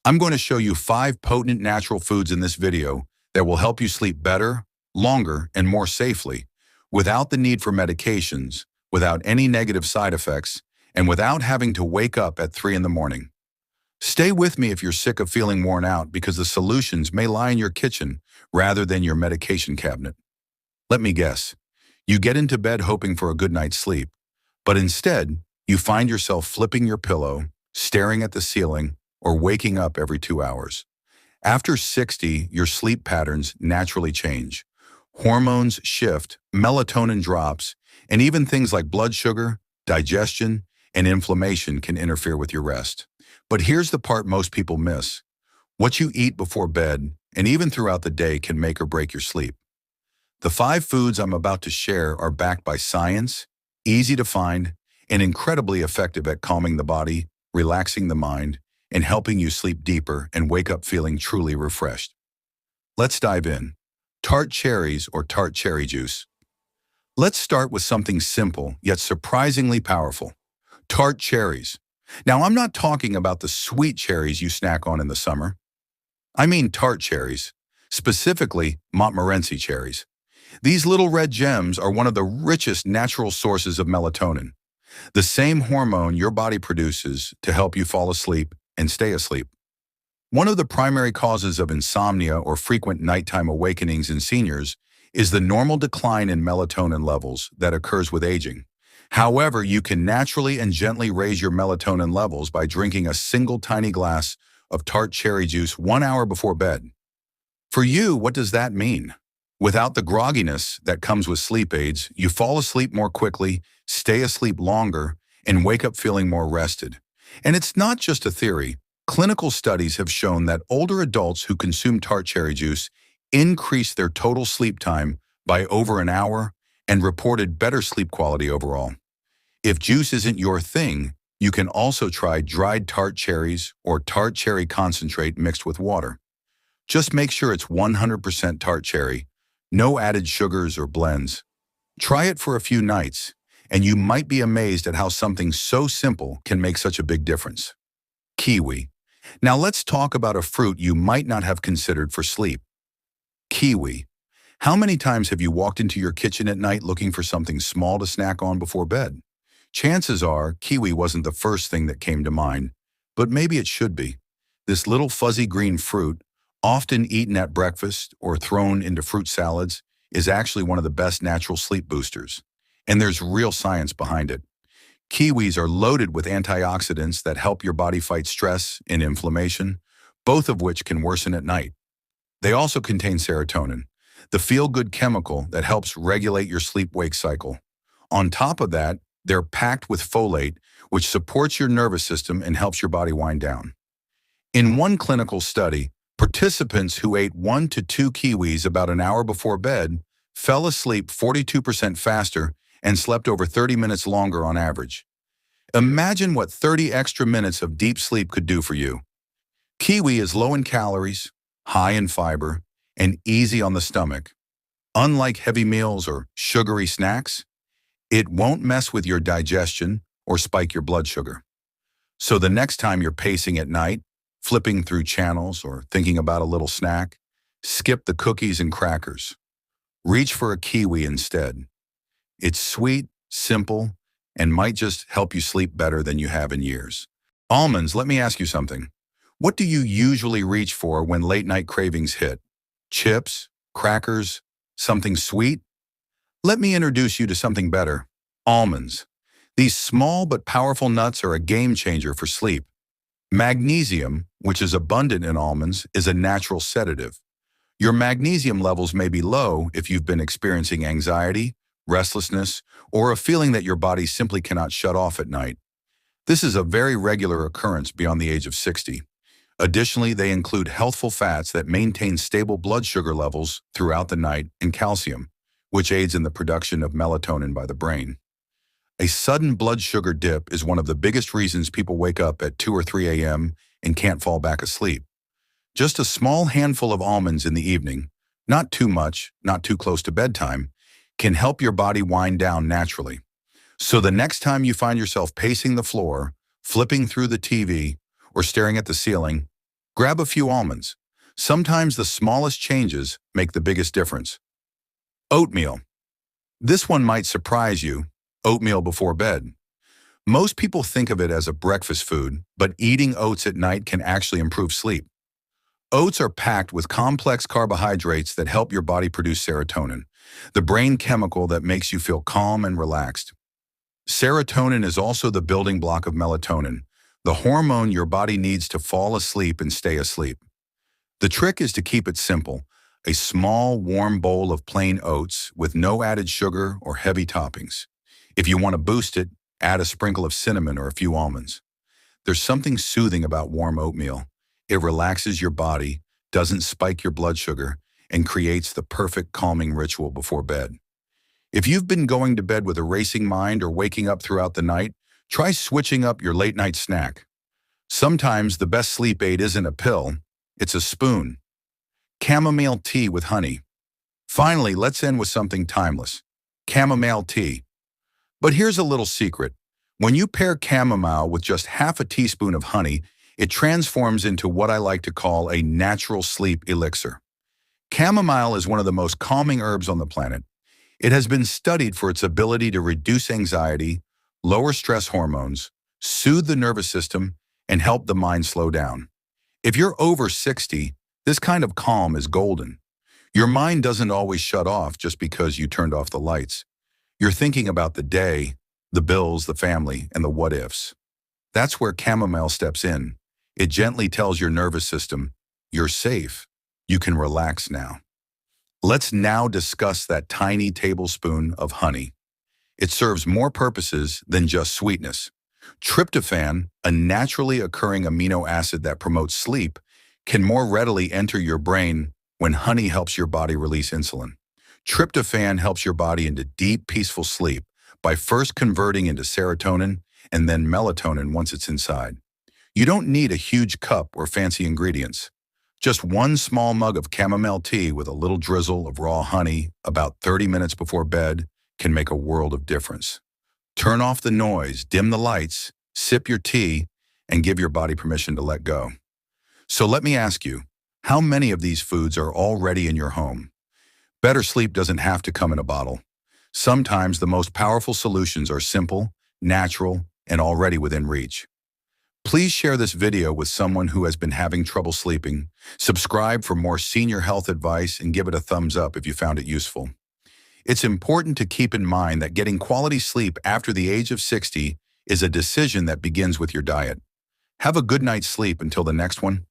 I'm going to show you 5 potent natural foods in this video that will help you sleep better, longer, and more safely, without the need for medications, without any negative side effects, and without having to wake up at 3 in the morning. Stay with me if you're sick of feeling worn out because the solutions may lie in your kitchen rather than your medication cabinet. Let me guess. You get into bed hoping for a good night's sleep, but instead, you find yourself flipping your pillow, staring at the ceiling, or waking up every 2 hours. After 60, your sleep patterns naturally change. Hormones shift, melatonin drops, and even things like blood sugar, digestion, and inflammation can interfere with your rest. But here's the part most people miss. What you eat before bed, and even throughout the day, can make or break your sleep. The 5 foods I'm about to share are backed by science, easy to find, and incredibly effective at calming the body, relaxing the mind, and helping you sleep deeper and wake up feeling truly refreshed. Let's dive in. Tart cherries or tart cherry juice. Let's start with something simple yet surprisingly powerful. Tart cherries. Now, I'm not talking about the sweet cherries you snack on in the summer. I mean tart cherries, specifically Montmorency cherries. These little red gems are one of the richest natural sources of melatonin, the same hormone your body produces to help you fall asleep and stay asleep. One of the primary causes of insomnia or frequent nighttime awakenings in seniors is the normal decline in melatonin levels that occurs with aging. However, you can naturally and gently raise your melatonin levels by drinking a single tiny glass of tart cherry juice 1 hour before bed. For you, what does that mean? Without the grogginess that comes with sleep aids, you fall asleep more quickly, stay asleep longer, and wake up feeling more rested. And it's not just a theory. Clinical studies have shown that older adults who consume tart cherry juice increased their total sleep time by over an hour and reported better sleep quality overall. If juice isn't your thing, you can also try dried tart cherries or tart cherry concentrate mixed with water. Just make sure it's 100% tart cherry, no added sugars or blends. Try it for a few nights, and you might be amazed at how something so simple can make such a big difference. Kiwi. Now let's talk about a fruit you might not have considered for sleep. Kiwi. How many times have you walked into your kitchen at night looking for something small to snack on before bed? Chances are kiwi wasn't the first thing that came to mind, but maybe it should be. This little fuzzy green fruit, often eaten at breakfast or thrown into fruit salads, is actually one of the best natural sleep boosters. And there's real science behind it. Kiwis are loaded with antioxidants that help your body fight stress and inflammation, both of which can worsen at night. They also contain serotonin, the feel-good chemical that helps regulate your sleep-wake cycle. On top of that, they're packed with folate, which supports your nervous system and helps your body wind down. In one clinical study, participants who ate 1 to 2 kiwis about an hour before bed fell asleep 42% faster and slept over 30 minutes longer on average. Imagine what 30 extra minutes of deep sleep could do for you. Kiwi is low in calories, high in fiber, and easy on the stomach. Unlike heavy meals or sugary snacks, it won't mess with your digestion or spike your blood sugar. So the next time you're pacing at night, flipping through channels or thinking about a little snack, skip the cookies and crackers. Reach for a kiwi instead. It's sweet, simple, and might just help you sleep better than you have in years. Almonds, let me ask you something. What do you usually reach for when late night cravings hit? Chips, crackers, something sweet? Let me introduce you to something better. Almonds. These small but powerful nuts are a game changer for sleep. Magnesium, which is abundant in almonds, is a natural sedative. Your magnesium levels may be low if you've been experiencing anxiety, restlessness, or a feeling that your body simply cannot shut off at night. This is a very regular occurrence beyond the age of 60. Additionally, they include healthful fats that maintain stable blood sugar levels throughout the night and calcium, which aids in the production of melatonin by the brain. A sudden blood sugar dip is one of the biggest reasons people wake up at 2 or 3 a.m. and can't fall back asleep. Just a small handful of almonds in the evening, not too much, not too close to bedtime, can help your body wind down naturally. So the next time you find yourself pacing the floor, flipping through the TV, or staring at the ceiling, Grab a few almonds. Sometimes the smallest changes make the biggest difference. Oatmeal. This one might surprise you. Oatmeal before bed. Most people think of it as a breakfast food, but eating oats at night can actually improve sleep. Oats are packed with complex carbohydrates that help your body produce serotonin, the brain chemical that makes you feel calm and relaxed. Serotonin is also the building block of melatonin, the hormone your body needs to fall asleep and stay asleep. The trick is to keep it simple, a small, warm bowl of plain oats with no added sugar or heavy toppings. If you want to boost it, add a sprinkle of cinnamon or a few almonds. There's something soothing about warm oatmeal. It relaxes your body, doesn't spike your blood sugar, and creates the perfect calming ritual before bed. If you've been going to bed with a racing mind or waking up throughout the night, try switching up your late-night snack. Sometimes the best sleep aid isn't a pill, it's a spoon. Chamomile tea with honey. Finally, let's end with something timeless. Chamomile tea. But here's a little secret. When you pair chamomile with just half a teaspoon of honey, it transforms into what I like to call a natural sleep elixir. Chamomile is one of the most calming herbs on the planet. It has been studied for its ability to reduce anxiety, lower stress hormones, soothe the nervous system, and help the mind slow down. If you're over 60, this kind of calm is golden. Your mind doesn't always shut off just because you turned off the lights. You're thinking about the day, the bills, the family, and the what-ifs. That's where chamomile steps in. It gently tells your nervous system, you're safe. You can relax now. Let's now discuss that tiny tablespoon of honey. It serves more purposes than just sweetness. Tryptophan, a naturally occurring amino acid that promotes sleep, can more readily enter your brain when honey helps your body release insulin. Tryptophan helps your body into deep, peaceful sleep by first converting into serotonin and then melatonin once it's inside. You don't need a huge cup or fancy ingredients. Just one small mug of chamomile tea with a little drizzle of raw honey about 30 minutes before bed can make a world of difference. Turn off the noise, dim the lights, sip your tea, and give your body permission to let go. So let me ask you, how many of these foods are already in your home? Better sleep doesn't have to come in a bottle. Sometimes the most powerful solutions are simple, natural, and already within reach. Please share this video with someone who has been having trouble sleeping. Subscribe for more senior health advice and give it a thumbs up if you found it useful. It's important to keep in mind that getting quality sleep after the age of 60 is a decision that begins with your diet. Have a good night's sleep until the next one.